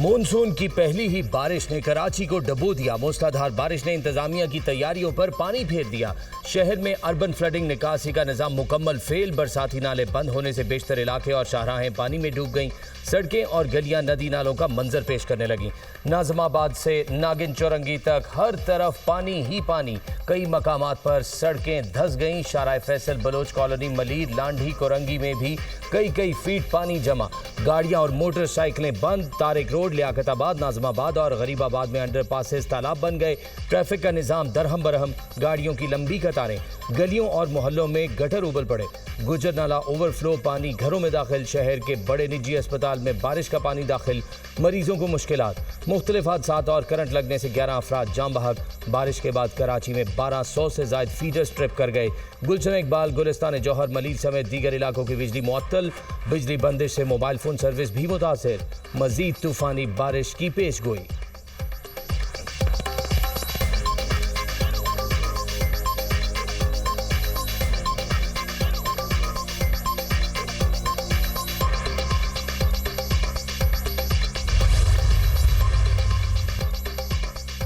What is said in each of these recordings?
Monsoon की पहली ही बारिश ने कराची को डुबो दिया। मूसलाधार बारिश ने इंतजामिया की तैयारियों पर पानी फेर दिया। शहर में अर्बन फ्लडिंग निकासी का निजाम मुकम्मल फेल। बरसाती नाले बंद होने से बेशतर इलाके और शाहराहें पानी में डूब गईं। सड़कें और गलियां नदी नालों का मंजर पेश करने लगीं। नाजमाबाद से नागिन चौरंगी तक हर तरफ पानी ही पानी। कई मकामात पर सड़कें धंस गईं। शाराय फैसल, बलोच कॉलोनी, मलीर, लांढी, कोरंगी में भी कई फीट पानी जमा। गाड़ियां और मोटरसाइकिलें बंद। तारिक रोड, लियाकताबाद, नाजमाबाद और गरीबाबाद में अंडरपासेस तालाब बन गए। ट्रैफिक का निजाम दरहम बरहम। गाड़ियों की लंबी कतारें। गलियों और मोहल्लों में गटर उबल पड़े। गुजर नाला ओवरफ्लो। पानी घरों में दाखिल। शहर के बड़े निजी अस्पताल में बारिश का पानी दाखिल। मरीजों को मुश्किलात। मुख्तलिफ हादसात और करंट लगने से 11 अफराद जाम बहक। बारिश के बाद कराची में 1200 से ज्यादा फीडर्स ट्रिप कर गए। गुलशन इकबाल, गुलिस्तान जौहर, मलीर समेत दीगर इलाकों की बिजली मुअत्तल। बिजली बंदिश से मोबाइल फोन सर्विस भी मुतासिर। मजीद तूफानी बारिश की पेशगोई।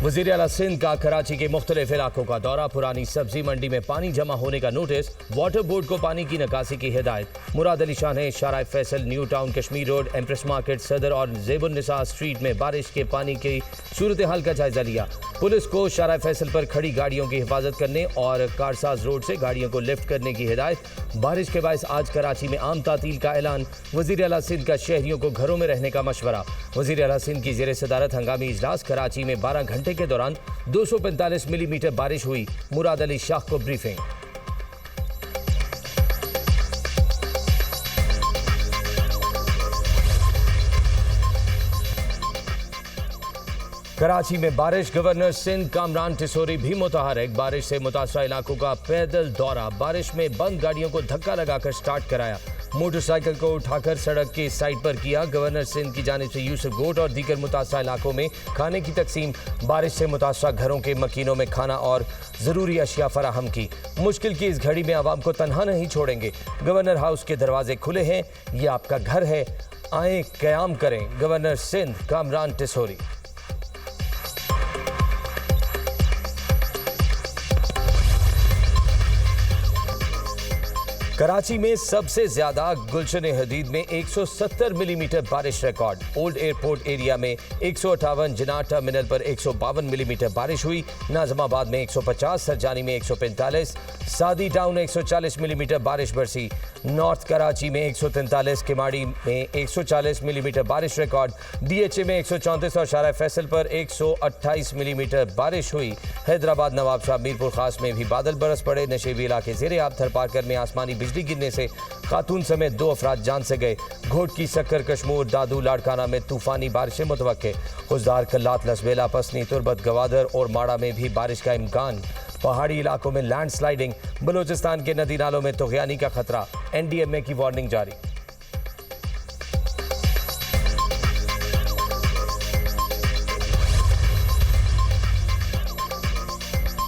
वज़ीर आला सिंध का कराची के मुख्तलिफ इलाकों का दौरा। पुरानी सब्जी मंडी में पानी जमा होने का नोटिस। वाटर बोर्ड को पानी की निकासी की हिदायत। मुराद अली शाह ने Shahrah Faisal, New Town, Kashmir Road, Empress Market, Saddar और ज़ेबुन्निसा स्ट्रीट में बारिश के पानी की सूरत हाल का जायजा लिया। पुलिस को शाराय फैसल पर खड़ी गाड़ियों की हिफाजत करने और कारसाज रोड से गाड़ियों को लिफ्ट करने की हिदायत। बारिश के बायस आज कराची में आम तातील का ऐलान। वज़ीर आला सिंध का शहरियों को घरों में रहने का मशवरा। वज़ीर आला सिंध की ज़ेर सदारत हंगामी इजलास। कराची में 12 घंटे के दौरान 245 मिलीमीटर बारिश हुई। मुराद अली शाह को ब्रीफिंग। कराची में बारिश। गवर्नर सिंध कामरान टिसोरी भी मुतहरक। बारिश से मुतासरा इलाकों का पैदल दौरा। बारिश में बंद गाड़ियों को धक्का लगाकर स्टार्ट कराया। मोटरसाइकिल को उठाकर सड़क के साइड पर किया। गवर्नर सिंध की जानिब से यूसुफ गोट और दीगर मुतासरा इलाकों में खाने की तकसीम। बारिश से मुतासरा घरों के मकीनों में खाना और ज़रूरी अशिया फराहम की। मुश्किल की इस घड़ी में आवाम को तनहा नहीं छोड़ेंगे। गवर्नर हाउस के दरवाजे खुले हैं। ये आपका घर है, आए क़याम करें। गवर्नर सिंध कामरान टिसोरी। कराची में सबसे ज्यादा गुलशन हदीद में 170 मिलीमीटर बारिश रिकॉर्ड। ओल्ड एयरपोर्ट एरिया में 158, जिना टर्मिनल पर 152 मिलीमीटर बारिश हुई। नाजमाबाद में 150, सरजानी में 145, सादी टाउन 140 मिलीमीटर बारिश बरसी। नॉर्थ कराची में 143, किमाड़ी में 140 मिलीमीटर बारिश रिकॉर्ड। DHA में 134 और शाराय फैसल पर 128 मिलीमीटर बारिश हुई। हैदराबाद, नवाब शाह, मीरपुर खास में भी बादल बरस पड़े। नशेबी इलाके ज़ेरे आब। थरपारकर में आसमानी बिजली गिरने से खातून समेत 2 अफराद जान से गए। घोट की सक्कर, कशमूर, दादू, लाड़काना में तूफानी बारिशें मुतवक्के। खुजदार, कल्लात, लसबेला, पसनी, तुरबत, गवादर और माड़ा में भी बारिश का इम्कान। पहाड़ी इलाकों में लैंड स्लाइडिंग। बलोचिस्तान के नदी नालों में तुग़यानी का खतरा। NDMA की वार्निंग जारी।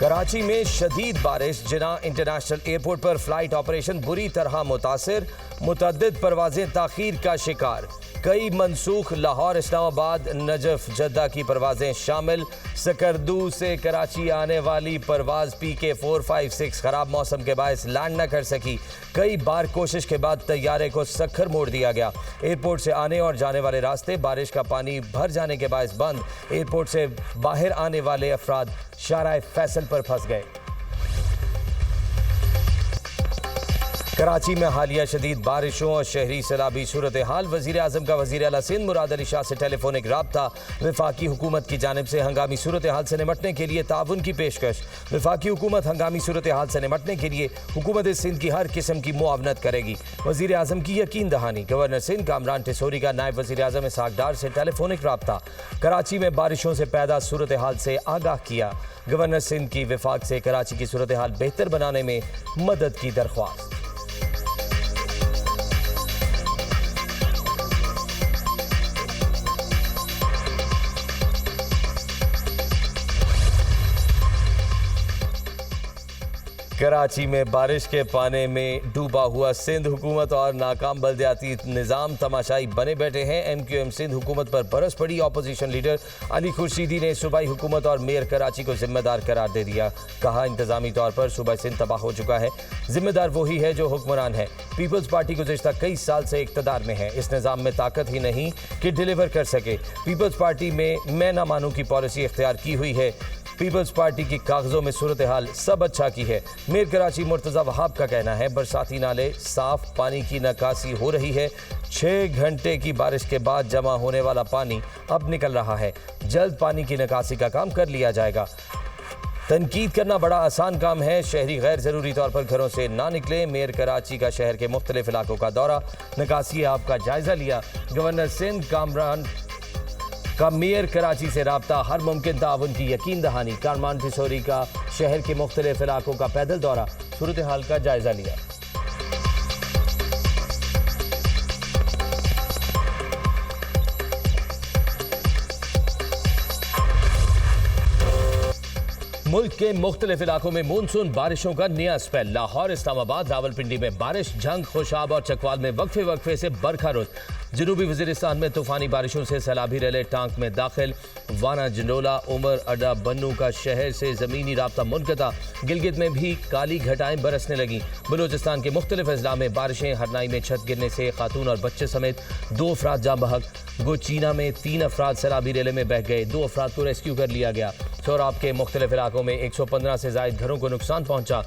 कराची में शदीद बारिश। जिना इंटरनेशनल एयरपोर्ट पर फ्लाइट ऑपरेशन बुरी तरह मुतासिर। मुतअद्दिद परवाजें ताखीर का शिकार। कई मनसूख। लाहौर, इस्लामाबाद, नजफ, जद्दा की परवाजें शामिल। सकरदू से कराची आने वाली परवाज PK 456 खराब मौसम के बायस लैंड न कर सकी। कई बार कोशिश के बाद तैयारे को सखर मोड़ दिया गया। एयरपोर्ट से आने और जाने वाले रास्ते बारिश का पानी भर जाने के बायस बंद। एयरपोर्ट से बाहर आने वाले अफराद शाराय फैसल पर फंस गए। कराची में हालिया शदीद बारिशों और शहरी सैलाबी सूरत हाल। वज़ीर आज़म का वज़ीर आला सिंध मुराद अली शाह से टेलीफोनिक राब्ता। वफाकी हुकूमत की जानिब से हंगामी सूरत हाल से निमटने के लिए ताउन की पेशकश। वफाकी हुकूमत हंगामी सूरत हाल से निमटने के लिए हुकूमत सिंध की हर किस्म की मुआवनत करेगी। वज़ीर आज़म की यकीन दहानी। गवर्नर सिंध कामरान टिसोरी का नायब वज़ीर आज़म इसहाक डार से टेलीफोनिक राब्ता। कराची में बारिशों से पैदा सूरत हाल से आगाह किया। गवर्नर सिंध की वफाक से कराची की सूरत हाल बेहतर बनाने में मदद की दरख्वास्त। कराची में बारिश के पानी में डूबा हुआ सिंध हुकूमत और नाकाम बल्दियाती निज़ाम तमाशाई बने बैठे हैं। एमक्यूएम सिंध हुकूमत पर बरस पड़ी। अपोजिशन लीडर अली खुर्शीदी ने सूबाई हुकूमत और मेयर कराची को जिम्मेदार करार दे दिया। कहा, इंतजामी तौर पर सूबा सिंध तबाह हो चुका है, जिम्मेदार वही है जो हुक्मरान है। पीपल्स पार्टी गुज़िश्ता कई साल से इक़्तिदार में है, इस निज़ाम में ताकत ही नहीं कि डिलीवर कर सके। पीपल्स पार्टी में मैं ना मानूं की पॉलिसी इख्तियार की हुई है। पीपल्स पार्टी की कागजों में सूरत हाल सब अच्छा की है। मेयर कराची मुर्तज़ा वहाब का कहना है, बरसाती नाले साफ पानी की निकासी हो रही है। 6 घंटे की बारिश के बाद जमा होने वाला पानी अब निकल रहा है। जल्द पानी की निकासी का काम कर लिया जाएगा। तनकीद करना बड़ा आसान काम है, शहरी गैर ज़रूरी तौर पर घरों से ना निकले। मेयर कराची का शहर के मुख्तलिफ इलाकों का दौरा, निकासी आपका जायजा लिया। गवर्नर सिंध कामरान का मेयर कराची से राब्ता, हर मुमकिन ताउन की यकीन दहानी। कारमान ठिसोरी का शहर के मुख्तलिफ इलाकों का पैदल दौरा, सूरत हाल का जायजा लिया। मुल्क के मुख्तलिफ इलाकों में मानसून बारिशों का नया स्पेल। लाहौर, इस्लामाबाद, रावलपिंडी में बारिश, झंग, खुशाब और चकवाल में वक्फे वक्फे से बरखा रुत। जनूबी वज़ीरिस्तान में तूफानी बारिशों से सैलाबी रैले टांक में दाखिल। वाना, जंडोला, उमर अड्डा, बन्नू का शहर से ज़मीनी राब्ता मुनक़ता। गिलगित में भी काली घटाएं बरसने लगी। बलूचिस्तान के मुख्तलिफ अजला में बारिशें। हरनाई में छत गिरने से खातून और बच्चे समेत 2 अफराद जाँ बहक। गोचीना में 3 अफराद सैलाबी रैले में बह गए, 2 अफराद को रेस्क्यू कर लिया गया। सोराब के मुख्तलिफ इलाकों में 115 से ज़ायद घरों को नुकसान पहुंचा।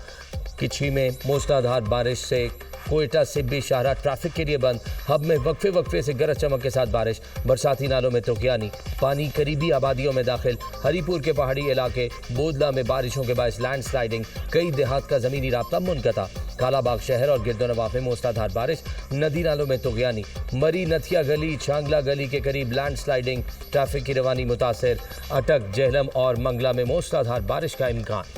किछी में मूसलाधार बारिश से कोयटा से बेशाहरा ट्रैफिक के लिए बंद। हब में वक्फे वक्फे से गरज चमक के साथ बारिश। बरसाती नालों में तुग़यानी, पानी करीबी आबादियों में दाखिल। हरीपुर के पहाड़ी इलाके बोदला में बारिशों के बायस लैंड स्लाइडिंग, कई देहात का ज़मीनी राब्ता मुनक़ता। कालाबाग शहर और गिरदोनवाब में मूसलाधार बारिश। नदी नालों में तुग़यानी, मरी नथिया गली, छांगला गली के करीब लैंड स्लाइडिंग, ट्रैफिक की रवानी मुतासिर। अटक, जहलम और मंगला में मूसलाधार बारिश का इम्कान।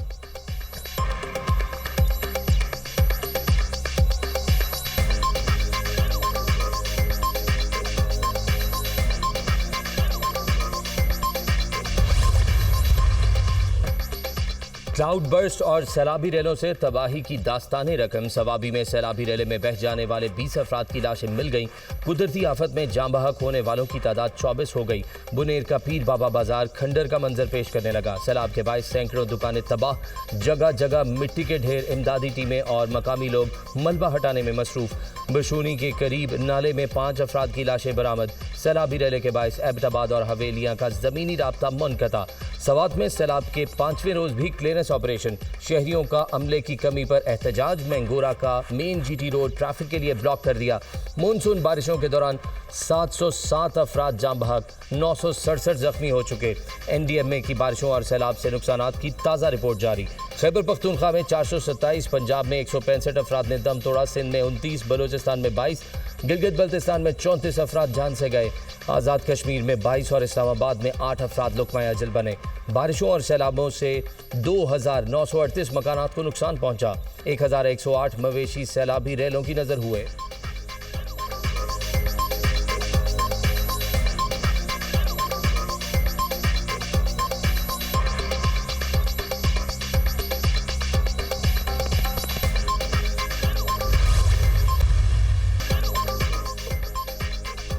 क्लाउड बर्स्ट और सैलाबी रेलों से तबाही की दास्तानी रकम। सवाबी में सैलाबी रेले में बह जाने वाले 20 अफराद की लाशें मिल गईं। कुदरती आफत में जाँ बहक होने वालों की तादाद 24 हो गई। बुनेर का पीर बाबा बाजार खंडर का मंजर पेश करने लगा। सैलाब के बायस सैकड़ों दुकानें तबाह, जगह जगह मिट्टी के ढेर। इमदादी टीमें और मकामी लोग मलबा हटाने में मसरूफ। बशूनी के करीब नाले में 5 अफराद की लाशें बरामद। सैलाबी रेले के बायस एबटाबाद और हवेलियाँ का ज़मीनी राब्ता मुनक़ता। सवात में सैलाब के 5वें रोज़ भी क्लियरेंस ऑपरेशन। शहरियों का अमले की कमी पर एहतजाज। मैंगोरा का मेन जीटी रोड ट्रैफिक के लिए ब्लॉक कर दिया। मानसून बारिशों के दौरान 707 अफराद जाँ बहक, 967 जख्मी हो चुके। NDMA की बारिशों और सैलाब से नुकसानात की ताज़ा रिपोर्ट जारी। खैबर पख्तूनख्वा में 427, पंजाब में 165 अफराद ने दम तोड़ा। सिंध में 29, बलूचिस्तान में 22, गिलगित बल्तिस्तान में 34 अफराद जान से गए। आज़ाद कश्मीर में 22 और इस्लामाबाद में 8 अफराद लुक़मा अजल बने। बारिशों और सैलाबों से 2938 मकानात को नुकसान पहुंचा। 1108 मवेशी सैलाबी रेलों की नज़र हुए।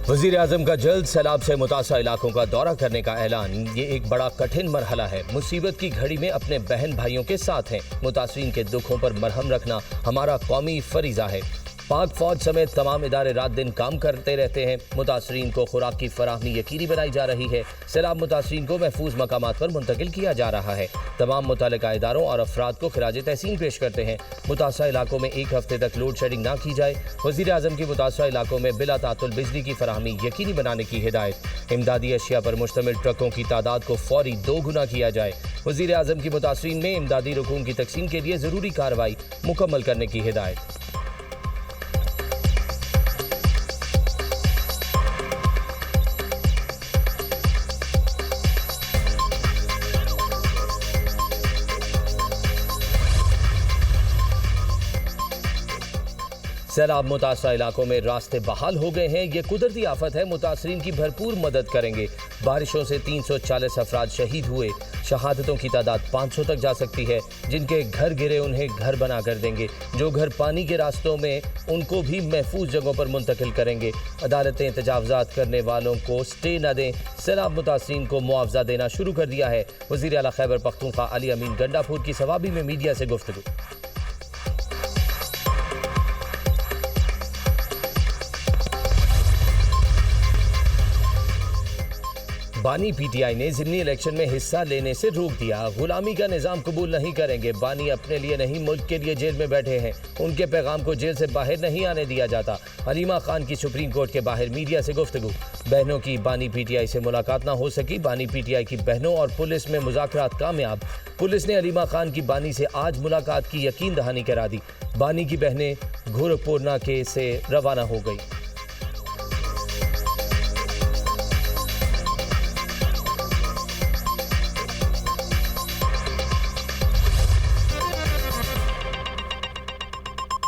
वज़ीर आज़म का जल्द सैलाब से मुतासर इलाकों का दौरा करने का ऐलान। ये एक बड़ा कठिन मरहला है। मुसीबत की घड़ी में अपने बहन भाइयों के साथ हैं। मुतासरीन के दुखों पर मरहम रखना हमारा कौमी फरीज़ा है। पाक फौज समेत तमाम इदारे रात दिन काम करते रहते हैं। मुतासरीन को खुराक की फराहमी यकीनी बनाई जा रही है। सैलाब मुतासरीन को महफूज मकामात पर मुंतकिल किया जा रहा है। तमाम मुतल्लिका इदारों और अफराद को खिराज तहसीन पेश करते हैं। मुतासरा इलाकों में 1 हफ्ते तक लोड शेडिंग ना की जाए। वज़ीर आज़म की मुतासरा इलाकों में बिला तातुल बिजली की फराहमी यकीनी बनाने की हिदायत। इमदादी अशिया पर मुश्तमिल ट्रकों की तादाद को फौरी 2 गुना किया जाए। वज़ीर आज़म की मुतासरीन में इमदादी रकूम की तकसीम के लिए ज़रूरी कार्रवाई मुकम्मल करने की हिदायत। सैलाब मुतासरा इलाकों में रास्ते बहाल हो गए हैं। ये कुदरती आफत है, मुतासरीन की भरपूर मदद करेंगे। बारिशों से 340 अफराद शहीद हुए। शहादतों की तादाद 500 तक जा सकती है। जिनके घर गिरे उन्हें घर बना कर देंगे। जो घर पानी के रास्तों में उनको भी महफूज जगहों पर मुंतकिल करेंगे। अदालतें तजावुज़ात करने वालों को स्टे न दें। सैलाब मुतासरीन को मुआवजा देना शुरू कर दिया है। वज़ीर आला खैबर पख्तूनख्वा अली अमीन गंडापुर की सवाबी में मीडिया से गुफ्तगू। बानी पीटीआई ने ज़िमनी इलेक्शन में हिस्सा लेने से रोक दिया। गुलामी का निज़ाम कबूल नहीं करेंगे। बानी अपने लिए नहीं मुल्क के लिए जेल में बैठे हैं। उनके पैगाम को जेल से बाहर नहीं आने दिया जाता। हलीमा खान की सुप्रीम कोर्ट के बाहर मीडिया से गुफ्तगू। बहनों की बानी पीटीआई से मुलाकात ना हो सकी। बानी पीटीआई की बहनों और पुलिस में मुज़ाकरात कामयाब। पुलिस ने हलीमा खान की बानी से आज मुलाकात की यकीन दहानी करा दी। बानी की बहनें गोरखपुर नाके से रवाना हो गई।